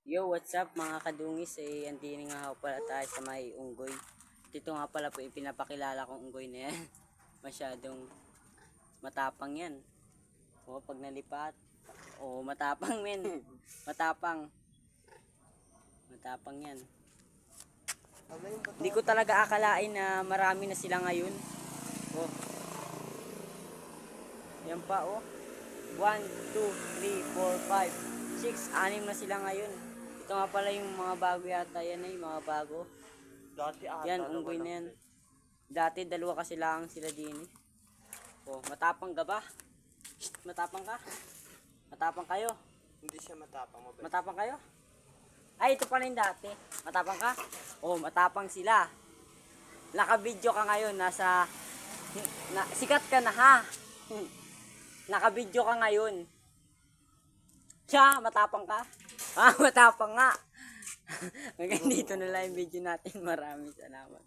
Yo, what's up mga kadungis? Andini nga ako pala tayo sa may unggoy. Dito nga pala po yung pinapakilala kong unggoy na yan. Masyadong matapang yan. O, pag nalipat. O, matapang men. Matapang. Matapang yan. Hindi ko talaga akalain na marami na sila ngayon. O. Yan pa o. 1, 2, 3, 4, 5, 6, 6 na sila ngayon. Ito nga pala yung mga bago yata yan mga bago. Dati ata. Yan, unggoy na yan. Dati dalawa kasi lang sila din Oh, matapang ka ba? Shh, matapang ka? Matapang kayo? Hindi siya matapang, mabait. Matapang kayo? Ay, ito pala yung dati. Matapang ka? Oh, matapang sila. Naka-video ka ngayon, sikat ka na ha. Naka-video ka ngayon. Siya, matapang ka? Ah, matapang nga. Hanggang dito na lang yung video natin. Maraming salamat.